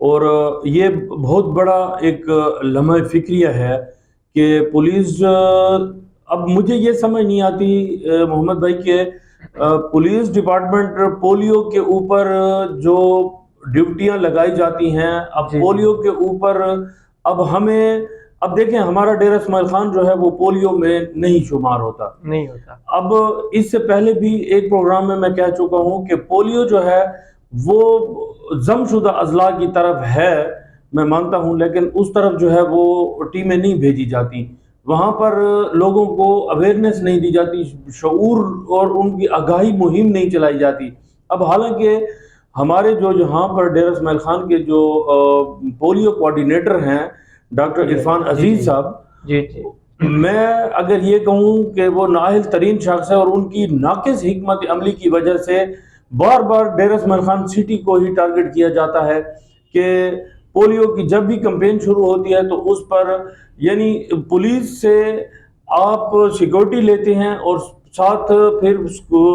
اور یہ بہت بڑا ایک لمحہ فکریہ ہے کہ پولیس اب مجھے یہ سمجھ نہیں آتی محمد بھائی کہ پولیس ڈپارٹمنٹ پولیو کے اوپر جو ڈیوٹیاں لگائی جاتی ہیں، اب پولیو کے اوپر اب دیکھیں ہمارا ڈیرہ اسماعیل خان جو ہے وہ پولیو میں نہیں شمار ہوتا. اب اس سے پہلے بھی ایک پروگرام میں کہہ چکا ہوں کہ پولیو جو ہے وہ ضم شدہ اضلاع کی طرف ہے، میں مانتا ہوں، لیکن اس طرف جو ہے وہ ٹیمیں نہیں بھیجی جاتی، وہاں پر لوگوں کو اویئرنیس نہیں دی جاتی، شعور اور ان کی آگاہی مہم نہیں چلائی جاتی. اب حالانکہ ہمارے جو یہاں پر ڈیرہ اسماعیل خان کے جو پولیو کوارڈینیٹر ہیں ڈاکٹر عرفان عزیز صاحب، میں اگر یہ کہوں کہ وہ نااہل ترین شخص ہے، اور ان کی ناقص حکمت عملی کی وجہ سے بار بار ڈیرہ اسماعیل خان سٹی کو ہی ٹارگٹ کیا جاتا ہے کہ پولیو کی جب بھی کمپین شروع ہوتی ہے تو اس پر یعنی پولیس سے آپ سیکورٹی لیتے ہیں اور ساتھ پھر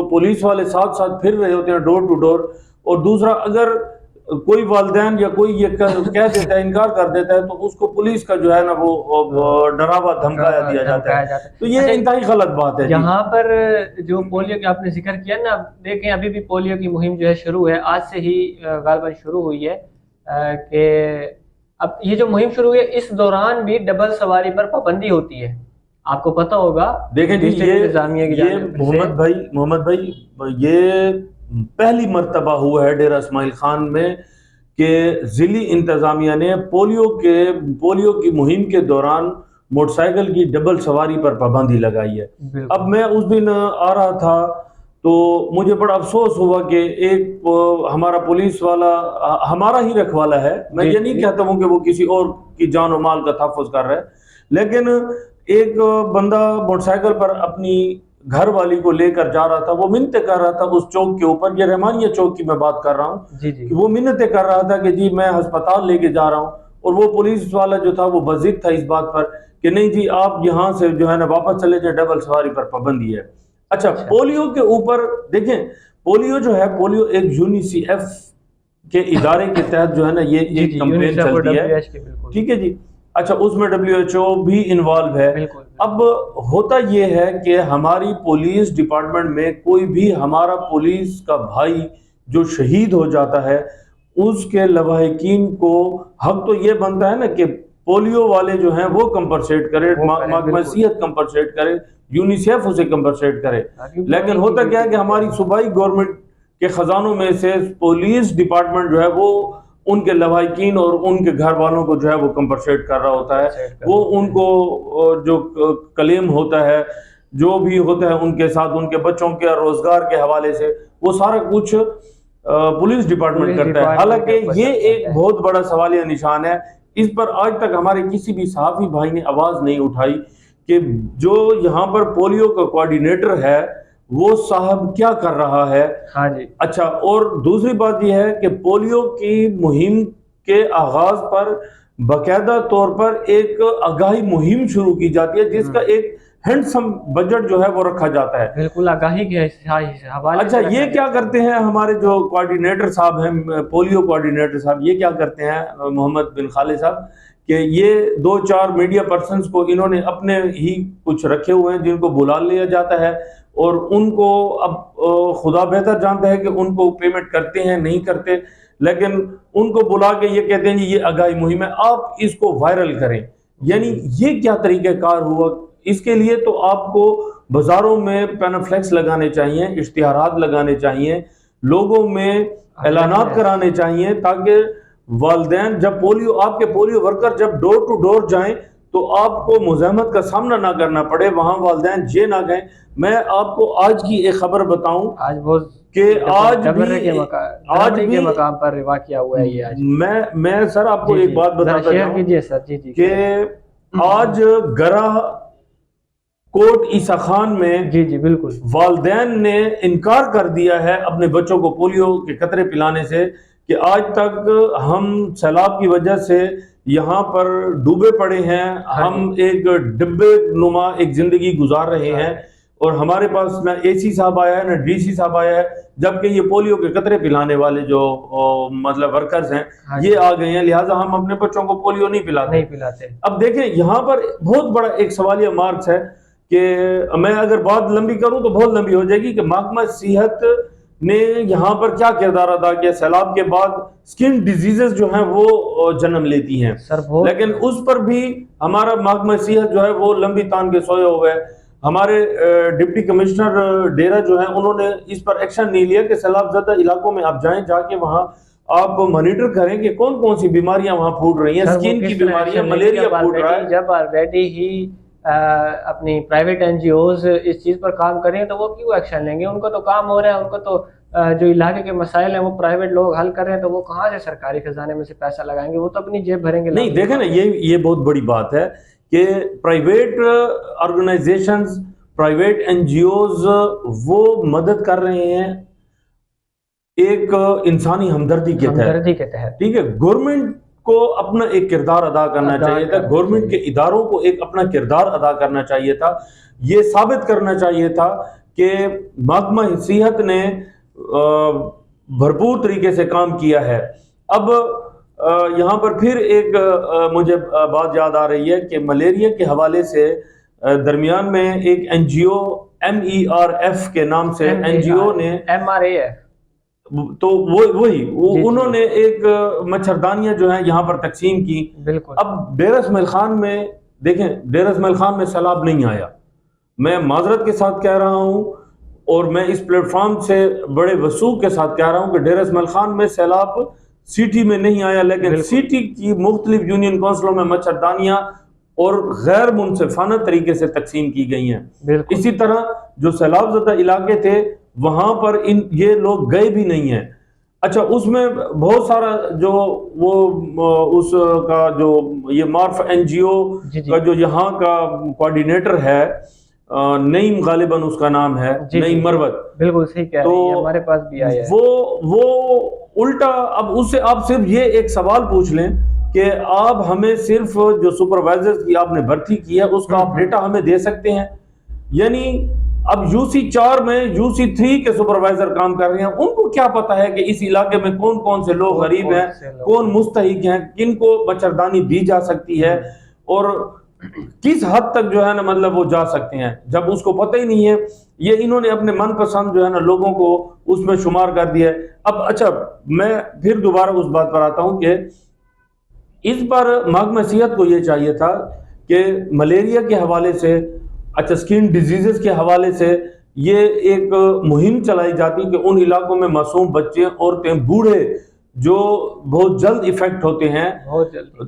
پولیس والے ساتھ ساتھ پھر رہے ہوتے ہیں ڈور ٹو ڈور، اور دوسرا اگر کوئی والدین یا کوئی یہ کہہ دیتا ہے، انکار کر دیتا ہے، تو اس کو پولیس کا جو ہے نا وہ ڈراوا دھمکایا دیا جاتا ہے. تو یہ انتہائی غلط بات ہے. یہاں پر جو پولیو کا آپ نے ذکر کیا نا، دیکھیں ابھی بھی پولیو کی مہم جو ہے شروع ہے، آج سے ہی غالباً شروع ہوئی ہے کہ اب یہ جو مہم شروع ہوئی ہے اس دوران بھی ڈبل سواری پر پابندی ہوتی ہے، آپ کو پتہ ہوگا. دیکھیں جی یہ محمد بھائی یہ پہلی مرتبہ ہوا ہے ڈیرہ اسماعیل خان میں کہ ضلعی انتظامیہ نے پولیو کی مہم کے دوران موٹر سائیکل کی ڈبل سواری پر پابندی لگائی ہے. اب میں اس دن آ رہا تھا تو مجھے بڑا افسوس ہوا کہ ایک ہمارا پولیس والا ہمارا ہی رکھوالا ہے، میں یہ نہیں کہتا ہوں کہ وہ کسی اور کی جان و مال کا تحفظ کر رہا ہے، لیکن ایک بندہ موٹر سائیکل پر اپنی گھر والی کو لے کر جا رہا تھا، وہ منتیں کر رہا تھا اس چوک کے اوپر، یہ رحمانیہ چوک کی میں بات کر رہا ہوں، کہ وہ منتیں کر رہا تھا کہ جی میں ہسپتال لے کے جا رہا ہوں، اور وہ پولیس والا جو تھا وہ بضد تھا اس بات پر کہ نہیں جی آپ یہاں سے جو ہے نا واپس چلے جائیں، ڈبل سواری پر پابندی ہے. اچھا پولیو کے اوپر دیکھیں، پولیو جو ہے پولیو ایک UNICEF کے ادارے کے تحت جو ہے نا یہ ایک کمپین چلتی ہے، ٹھیک ہے جی. اچھا اس میں WHO بھی انوالو ہے. اب ہوتا یہ ہے کہ ہماری پولیس ڈپارٹمنٹ میں کوئی بھی ہمارا پولیس کا بھائی جو شہید ہو جاتا ہے، اس کے لواحقین کو حق تو یہ بنتا ہے نا کہ پولیو والے جو ہیں وہ کمپنسیٹ کرے، محکمہ صحت کمپنسیٹ کرے، UNICEF اسے کمپنسیٹ کرے. لیکن ہوتا کیا ہے کہ ہماری صوبائی گورنمنٹ کے خزانوں میں سے پولیس ڈپارٹمنٹ جو ہے وہ ان کے لواحقین اور ان کے گھر والوں کو جو ہے وہ کمپنسیٹ کر رہا ہوتا ہے، وہ ان کو جو کلیم ہوتا ہے جو بھی ہوتا ہے ان کے ساتھ، ان کے بچوں کے روزگار کے حوالے سے وہ سارا کچھ پولیس ڈپارٹمنٹ کرتا ہے. حالانکہ یہ ایک بہت بڑا سوالیہ نشان ہے، اس پر آج تک ہمارے کسی بھی صحافی بھائی نے آواز نہیں اٹھائی کہ جو یہاں پر پولیو کا کوارڈینیٹر ہے وہ صاحب کیا کر رہا ہے. اچھا اور دوسری بات یہ ہے کہ پولیو کی مہم کے آغاز پر باقاعدہ طور پر ایک آگاہی مہم شروع کی جاتی ہے جس کا ایک ہینڈسم بجٹ جو ہے وہ رکھا جاتا ہے. بالکل آگاہی کے حوالے. اچھا یہ کیا کرتے ہیں ہمارے جو کوارڈینیٹر صاحب ہیں، پولیو کوارڈینیٹر صاحب، یہ کیا کرتے ہیں محمد بن خالد صاحب کہ یہ 2-4 میڈیا پرسنز کو انہوں نے اپنے ہی کچھ رکھے ہوئے ہیں جن کو بلا لیا جاتا ہے، اور ان کو اب خدا بہتر جانتا ہے کہ ان کو پیمنٹ کرتے ہیں نہیں کرتے، لیکن ان کو بلا کے یہ کہتے ہیں جی یہ آگاہی مہم ہے، آپ اس کو وائرل کریں. یعنی یہ کیا طریقہ کار ہوا؟ اس کے لیے تو آپ کو بازاروں میں پینفلیکس لگانے چاہیے، اشتہارات لگانے چاہیے، لوگوں میں اعلانات کرانے چاہیے تاکہ والدین جب آپ کے پولیو ورکر جب ڈور ٹو ڈور جائیں تو آپ کو مزاحمت کا سامنا نہ کرنا پڑے، وہاں والدین یہ نہ کہیں. میں آپ کو آج کی ایک خبر بتاؤں کہ آج بھی مقام پر واقعہ ہوا ہے یہ. میں سر آپ کو ایک بات بتاتا ہوں کہ آج گرہ کوٹ عیسیٰ خان میں بالکل والدین نے انکار کر دیا ہے اپنے بچوں کو پولیو کے قطرے پلانے سے کہ آج تک ہم سیلاب کی وجہ سے یہاں پر ڈوبے پڑے ہیں، ہم ایک ڈبے نما ایک زندگی گزار رہے ہیں، اور ہمارے پاس نہ اے سی صاحب آیا ہے نہ ڈی سی صاحب آیا ہے، جبکہ یہ پولیو کے قطرے پلانے والے جو مطلب ورکرز ہیں یہ آ گئے ہیں، لہٰذا ہم اپنے بچوں کو پولیو نہیں پلاتے۔ اب دیکھیں یہاں پر بہت بڑا ایک سوالیہ مارکس ہے کہ میں اگر بات لمبی کروں تو بہت لمبی ہو جائے گی کہ محکمہ صحت نے یہاں پر کیا کردار ادا کیا۔ سیلاب کے بعد سکن ڈیزیزز جو ہیں وہ جنم لیتی ہیں، لیکن اس پر بھی ہمارا محکمہ صحت جو ہے وہ لمبی تان کے سوئے ہوئے ہے۔ ہمارے ڈپٹی کمشنر ڈیرہ جو ہیں انہوں نے اس پر ایکشن نہیں لیا کہ سیلاب زدہ علاقوں میں آپ جائیں، جا کے وہاں آپ مانیٹر کریں کہ کون کون سی بیماریاں وہاں پھوٹ رہی ہیں، سکن کی بیماریاں، ملیریا پھوٹ رہا ہے۔ جب آلریڈی ہی اپنی پرائیویٹ این جی اوز اس چیز پر کام کریں تو وہ کیوں ایکشن لیں گے؟ ان کو تو کام ہو رہا ہے، ان کو تو جو علاقے کے مسائل ہیں وہ پرائیویٹ لوگ حل کر رہے ہیں، تو وہ کہاں سے سرکاری خزانے میں سے پیسہ لگائیں گے؟ وہ تو اپنی جیب بھریں گے۔ نہیں دیکھیں نا، یہ بہت بڑی بات ہے کہ private organisations, private N G Os وہ مدد کر رہے ہیں ایک انسانی ہمدردی کے تحت، ٹھیک ہے۔ گورنمنٹ کو اپنا ایک کردار ادا کرنا چاہیے تھا، گورنمنٹ کے اداروں کو ایک اپنا کردار ادا کرنا چاہیے تھا، یہ ثابت کرنا چاہیے تھا کہ محکمہ صحت نے بھرپور طریقے سے کام کیا ہے۔ اب یہاں پر پھر ایک مجھے بات یاد آ رہی ہے کہ ملیریا کے حوالے سے درمیان میں ایک این جی او MERF کے نام سے این جی او نے MRAF، تو وہی انہوں نے ایک مچھردانیاں جو ہیں یہاں پر تقسیم کی۔ بالکل۔ اب ڈیرہ اسماعیل خان میں دیکھیں، ڈیرہ اسماعیل خان میں سیلاب نہیں آیا، میں معذرت کے ساتھ کہہ رہا ہوں اور میں اس پلیٹ فارم سے بڑے وثوق کے ساتھ کہہ رہا ہوں کہ ڈیرہ اسماعیل خان میں سیلاب سٹی میں نہیں آیا، لیکن سٹی کی مختلف یونین کونسلوں میں مچھردانیاں اور غیر منصفانہ طریقے سے تقسیم کی گئی ہیں۔ اسی طرح جو سیلاب زدہ علاقے تھے وہاں پر یہ لوگ گئے بھی نہیں ہیں۔ اچھا، اس میں بہت سارا جو وہ اس کا جو یہ مارف این جی او کا جو یہاں کا کوارڈینیٹر ہے، نعیم غالباً اس کا نام ہے، نعیم مروت، بالکل صحیح کہہ رہے ہیں، ہمارے پاس بھی آیا ہے۔ وہ الٹا اب اس سے آپ صرف یہ ایک سوال پوچھ لیں کہ آپ ہمیں صرف جو سپروائزر کی آپ نے بھرتی کی ہے اس کا آپ ڈیٹا ہمیں دے سکتے ہیں؟ یعنی اب UC4 میں UC3 کے سپروائزر کام کر رہے ہیں، ان کو کیا پتا ہے کہ اس علاقے میں کون کون سے لوگ غریب ہیں، کون مستحق ہیں، کن کو مچھردانی دی جا سکتی ہے اور کس حد تک جو ہے نا مطلب وہ جا سکتے ہیں، جب اس کو پتہ ہی نہیں ہے۔ یہ انہوں نے اپنے من پسند جو ہے نا لوگوں کو اس میں شمار کر دیا ہے۔ اب اچھا، میں پھر دوبارہ اس بات پر آتا ہوں کہ اس پر محکمہ صحت کو یہ چاہیے تھا کہ ملیریا کے حوالے سے، اچھا سکن ڈیزیزز کے حوالے سے یہ ایک مہم چلائی جاتی کہ ان علاقوں میں معصوم بچے، عورتیں، بوڑھے جو بہت جلد ایفیکٹ ہوتے ہیں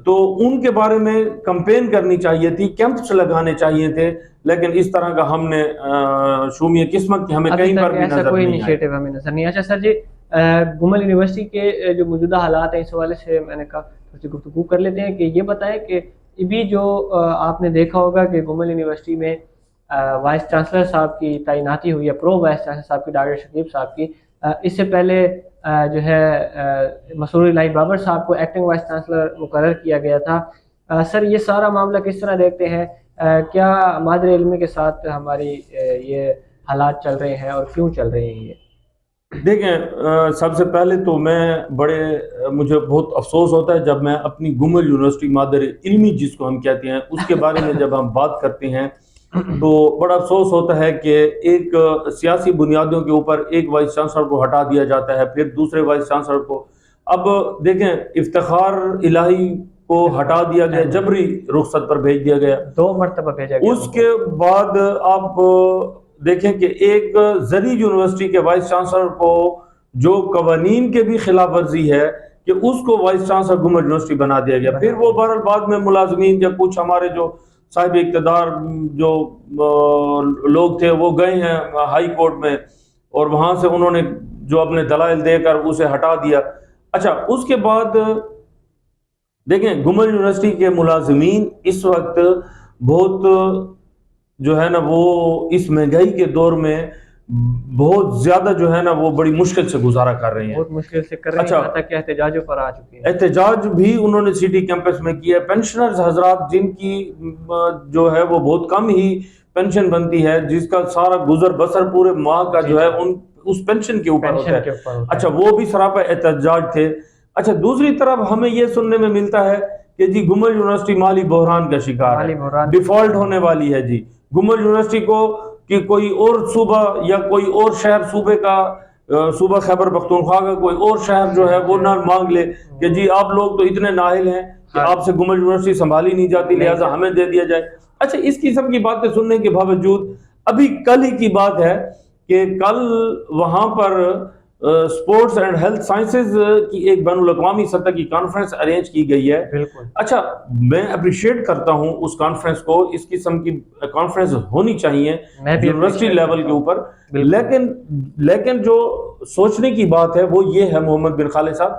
تو ان کے بارے میں کمپین کرنی چاہیے تھی، کیمپس لگانے چاہیے تھے، لیکن اس طرح کا ہم نے شومی قسمت کی ہمیں کہیں پر بھی نظر کوئی نہیں آئی۔ انیشیٹو ہمیں نظر نہیں۔ اچھا سر جی، گمل یونیورسٹی کے جو موجودہ حالات ہیں اس حوالے سے میں نے کہا تھوڑی سی گفتگو کر لیتے ہیں کہ یہ بتائیں کہ ابھی جو آپ نے دیکھا ہوگا کہ گمل یونیورسٹی میں وائس چانسلر صاحب کی تعیناتی ہوئی ہے، پرو وائس چانسلر صاحب کی، ڈاکٹر شکیب صاحب کی۔ اس سے پہلے جو ہے مسرور الہی بابر صاحب کو ایکٹنگ وائس چانسلر مقرر کیا گیا تھا۔ سر یہ سارا معاملہ کس طرح دیکھتے ہیں؟ کیا مادر علمی کے ساتھ ہماری یہ حالات چل رہے ہیں اور کیوں چل رہے ہیں یہ؟ دیکھیں، سب سے پہلے تو مجھے بہت افسوس ہوتا ہے جب میں اپنی گمل یونیورسٹی مادر علمی جس کو ہم کہتے ہیں اس کے بارے میں جب ہم بات کرتے ہیں تو بڑا افسوس ہوتا ہے کہ ایک سیاسی بنیادوں کے اوپر ایک وائس چانسلر کو ہٹا دیا جاتا ہے، پھر دوسرے وائس چانسلر کو۔ اب دیکھیں، افتخار الہی کو ہٹا دیا گیا، جبری رخصت پر بھیج دیا گیا، 2 مرتبہ بھیجا گیا۔ اس کے بعد آپ دیکھیں کہ ایک زرعی یونیورسٹی کے وائس چانسلر کو جو قوانین کے بھی خلاف ورزی ہے کہ اس کو وائس چانسلر گمل یونیورسٹی بنا دیا گیا۔ پھر وہ بہرحال بعد میں ملازمین یا کچھ ہمارے جو صاحب اقتدار جو لوگ تھے وہ گئے ہیں ہائی کورٹ میں اور وہاں سے انہوں نے جو اپنے دلائل دے کر اسے ہٹا دیا۔ اچھا، اس کے بعد دیکھیں گمل یونیورسٹی کے ملازمین اس وقت بہت جو ہے نا وہ اس مہنگائی کے دور میں بہت زیادہ جو ہے نا وہ بڑی مشکل سے گزارا کر رہے ہیں. بہت مشکل سے کر رہے ہیں, اچھا. یہاں تک کہ احتجاجوں پر آ چکے ہیں. احتجاج بھی انہوں نے سٹی کیمپس میں کیا. پینشنرز حضرات جن کی جو ہے وہ بہت کم ہی پینشن بنتی ہے, جس کا سارا گزر بسر پورے ماہ کا جو ہے اس پینشن کے اوپر ہوتا ہے. اچھا, وہ بھی سراپا احتجاج تھے. اچھا, دوسری طرف ہمیں یہ سننے میں ملتا ہے کہ جی گمل یونیورسٹی مالی بحران کا شکار ہے, ڈیفالٹ ہونے والی ہے. جی گمل یونیورسٹی کو کہ کوئی اور صوبہ یا کوئی اور شہر صوبے کا, صوبہ خیبر پختونخوا کا کوئی اور شہر جو ہے وہ نہ مانگ لے کہ جی آپ لوگ تو اتنے نااہل ہیں کہ آپ سے گمل یونیورسٹی سنبھالی نہیں جاتی, لہٰذا ہمیں دے دیا جائے. اچھا, اس قسم کی باتیں سننے کے باوجود ابھی کل ہی کی بات ہے کہ کل وہاں پر اسپورٹس اینڈ ہیلتھ سائنسز کی ایک بین الاقوامی سطح کی کانفرنس ارینج کی گئی ہے. بالکل. اچھا, میں اپریشیٹ کرتا ہوں اس کانفرنس کو, اس قسم کی کانفرنس ہونی چاہیے یونیورسٹی لیول کے اوپر. لیکن جو سوچنے کی بات ہے وہ یہ ہے محمد بن خالد صاحب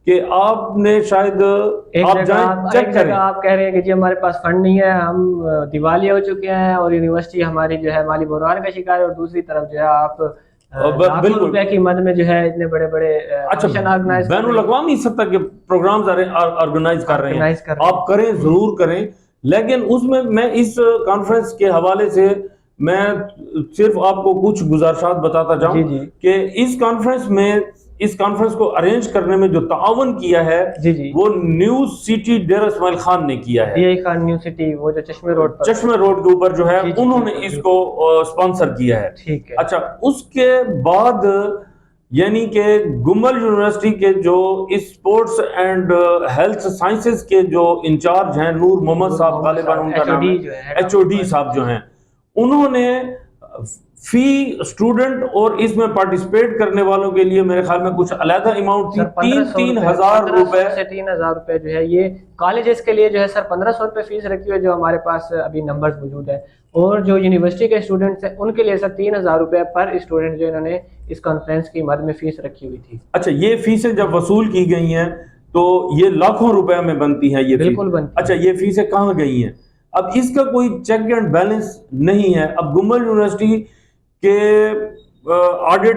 کہ آپ نے شاید آپ جائیں چیک کریں, آپ کہہ رہے ہیں کہ جی ہمارے پاس فنڈ نہیں ہے, ہم دیوالیہ ہو چکے ہیں اور یونیورسٹی ہماری جو ہے مالی بحران کا شکار ہے, اور دوسری طرف جو ہے آپ لاکھوں روپے کی مد میں جو ہے اتنے بڑے بڑے بین الاقوامی سطح کے پروگرامز آرگنائز کر رہے ہیں. آپ کریں, ضرور کریں, لیکن اس میں اس کانفرنس کے حوالے سے میں صرف آپ کو کچھ گزارشات بتاتا جاؤں کہ اس کانفرنس کو ارینج کرنے میں جو تعاون کیا ہے وہ نیو سٹی ڈیرہ اسماعیل خان نے کیا ہے. D A Khan new city, وہ جو چشمے روڈ کے اوپر جو ہے انہوں نے اس کو اسپانسر کیا ہے. ٹھیک ہے. اچھا, اس کے بعد یعنی کہ گمل یونیورسٹی کے جو اسپورٹس اینڈ ہیلتھ سائنسز کے جو انچارج ہیں, نور محمد صاحب غالباً ان کا نام ہے, HOD صاحب جو ہیں, انہوں نے فی اسٹوڈنٹ اور اس میں پارٹیسپیٹ کرنے والوں کے لیے میرے خیال میں کچھ علیحدہ اماؤنٹ تھی, 3,000 روپے سے 3,000 روپے جو ہے یہ کالجز کے لیے جو ہے سر 1,500 روپے فیس رکھی ہوئی ہے, جو ہمارے پاس ابھی نمبرز موجود ہیں, اور جو یونیورسٹی کے اسٹوڈنٹس ہیں ان کے لیے سر 3,000 روپے پر اسٹوڈنٹ جو انہوں نے اس کانفرنس کی مد میں فیس رکھی ہوئی تھی. اچھا, یہ فیسیں جب وصول کی گئی ہیں تو یہ لاکھوں روپے میں بنتی ہیں یہ بالکل بنتی. اچھا, یہ فیسیں کہاں گئی ہیں؟ اب اس کا کوئی چیک اینڈ بیلنس نہیں ہے. اب گمل یونیورسٹی کے آڈٹ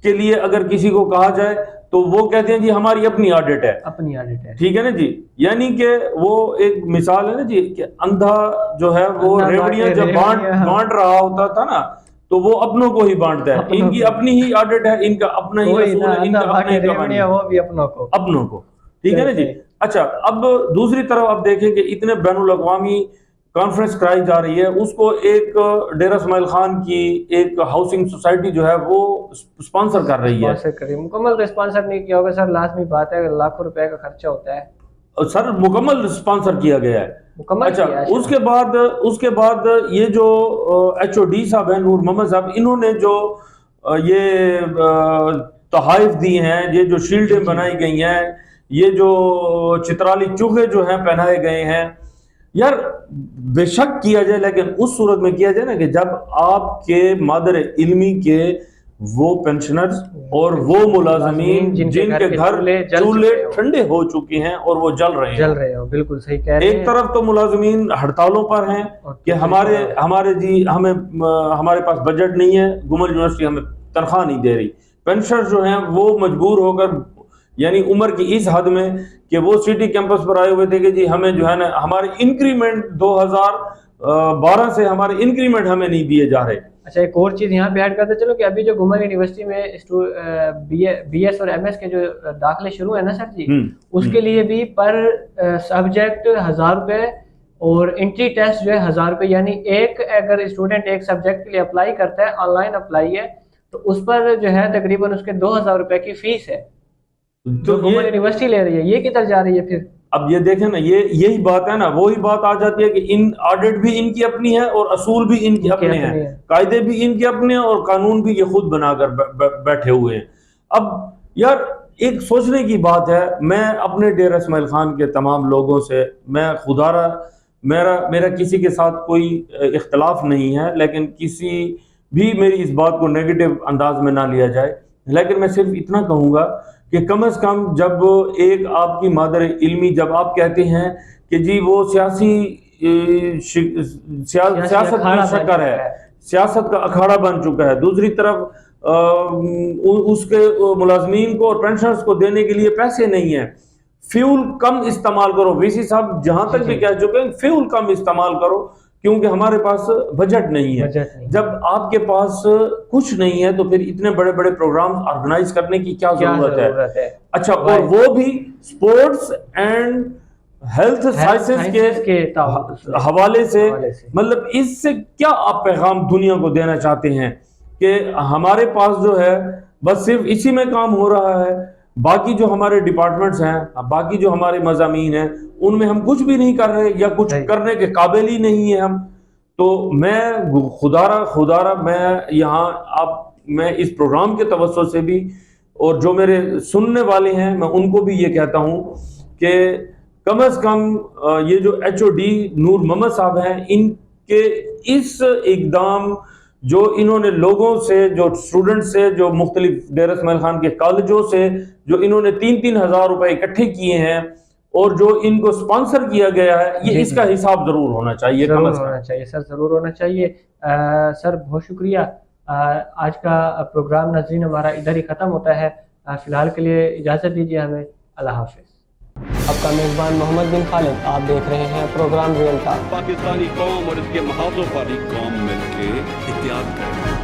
کے لیے اگر کسی کو کہا جائے تو وہ کہتے ہیں جی ہماری اپنی آڈٹ ہے, ٹھیک ہے نا جی. یعنی کہ وہ ایک مثال ہے نا جی کہ اندھا جو ہے وہ ریوڑیاں جب بانٹ رہا ہوتا تھا نا تو وہ اپنوں کو ہی بانٹتا ہے. ان کی اپنی ہی آڈٹ ہے, ان کا اپنا ہی رسول ہے, ان کا اپنا ہی کمانی ہے, وہ بھی اپنوں کو, ٹھیک ہے نا جی. اچھا, اب دوسری طرف آپ دیکھیں کہ اتنے بین الاقوامی کانفرنس کرائی جا رہی ہے, اس کو ایک ڈیرہ اسماعیل خان کی ایک ہاؤسنگ سوسائٹی جو ہے وہ اسپانسر کر رہی ہے. مکمل تو اسپانسر نہیں کیا ہوگا سر, لازمی بات ہے, لاکھوں روپے کا خرچہ ہوتا ہے سر, مکمل اسپانسر کیا گیا ہے. اچھا, اس کے بعد یہ جو HOD صاحب ہیں نور محمد صاحب, انہوں نے جو یہ تحائف دی ہیں, یہ جو شیلڈیں بنائی گئی ہیں, یہ جو چترالی چوہے جو ہیں پہنائے گئے ہیں, یار بے شک کیا جائے, لیکن اس صورت میں کیا جائے نا کہ جب آپ کے مادر علمی کے وہ پینشنرز اور وہ ملازمین جن کے گھر چولہے ٹھنڈے ہو چکے ہیں اور وہ جل رہے ہیں. بالکل صحیح کہہ رہے ہیں. ایک طرف تو ملازمین ہڑتالوں پر ہیں کہ ہمارے پاس بجٹ نہیں ہے, گمل یونیورسٹی ہمیں تنخواہ نہیں دے رہی. پینشنر جو ہیں وہ مجبور ہو کر, یعنی عمر کی اس حد میں کہ وہ سٹی کیمپس پر آئے ہوئے تھے کہ جی ہمیں جو ہے نا ہمارے انکریمنٹ 2012 سے ہمارے انکریمنٹ ہمیں نہیں دیے جا رہے. اچھا, ایک اور چیز یہاں پہ ایڈ کرتے چلو کہ ابھی جو گمل یونیورسٹی میں بی ایس اور ایم ایس کے جو داخلے شروع ہیں نا سر جی, اس کے لیے بھی پر سبجیکٹ 1,000 روپے اور انٹری ٹیسٹ جو ہے 1,000 روپے, یعنی ایک اگر اسٹوڈنٹ ایک سبجیکٹ کے لیے اپلائی کرتا ہے, آن لائن اپلائی ہے, تو اس پر جو ہے تقریباً اس کے 2,000 روپے کی فیس ہے جو گمل یونیورسٹی لے رہی ہے. یہ کدھر جا رہی ہے پھر؟ اب یہ دیکھیں نا, یہی بات ہے نا, وہی بات آ جاتی ہے کہ ان آڈٹ بھی ان کی اپنی ہے اور اصول بھی ان کے اپنے ہیں, قاعدے بھی ان کے اپنے ہیں اور قانون بھی یہ خود بنا کر بیٹھے ہوئے ہیں. اب یار ایک سوچنے کی بات ہے, میں اپنے ڈیرہ اسماعیل خان کے تمام لوگوں سے, میں خدا میرا کسی کے ساتھ کوئی اختلاف نہیں ہے, لیکن کسی بھی میری اس بات کو نیگیٹو انداز میں نہ لیا جائے, لیکن میں صرف اتنا کہوں گا کہ کم از کم جب ایک آپ کی مادر علمی, جب آپ کہتے ہیں کہ جی وہ سیاست کی شکر ہے, سیاست کا اکھاڑا بن چکا ہے، دوسری طرف اس کے ملازمین کو اور پینشنرز کو دینے کے لیے پیسے نہیں ہیں۔ فیول کم استعمال کرو، وی سی صاحب جہاں تک بھی کہہ چکے ہیں فیول کم استعمال کرو کیونکہ ہمارے پاس بجٹ نہیں ہے۔ جب آپ کے پاس کچھ نہیں ہے تو پھر اتنے بڑے بڑے پروگرام آرگنائز کرنے کی کیا ضرورت ہے؟ اچھا، اور وہ بھی سپورٹس اینڈ ہیلتھ سائنسز کے حوالے سے، مطلب اس سے کیا آپ پیغام دنیا کو دینا چاہتے ہیں کہ ہمارے پاس جو ہے بس صرف اسی میں کام ہو رہا ہے، باقی جو ہمارے ڈپارٹمنٹس ہیں، باقی جو ہمارے مضامین ہیں ان میں ہم کچھ بھی نہیں کر رہے یا کچھ کرنے کے قابل ہی نہیں ہیں ہم؟ تو میں خدارہ میں اس پروگرام کے توسط سے بھی اور جو میرے سننے والے ہیں میں ان کو بھی یہ کہتا ہوں کہ کم از کم یہ جو ایچ او ڈی نور محمد صاحب ہیں، ان کے اس اقدام جو انہوں نے لوگوں سے، جو اسٹوڈنٹ سے، جو مختلف ڈیر اسماعیل خان کے کالجوں سے جو انہوں نے 3-3 ہزار روپے اکٹھے کیے ہیں اور جو ان کو سپانسر کیا گیا ہے، یہ اس کا حساب ضرور ہونا چاہیے، ضرور ہونا چاہیے سر، ضرور ہونا چاہیے۔ سر بہت شکریہ۔ آج کا پروگرام ناظرین ہمارا ادھر ہی ختم ہوتا ہے، فی الحال کے لیے اجازت دیجیے ہمیں، اللہ حافظ۔ آپ کا میزبان محمد بن خالد، آپ دیکھ رہے ہیں پروگرام ریئل ٹاک۔ پاکستانی قوم اور اس کے محافظوں والی قوم مل کے احتیاط کریں۔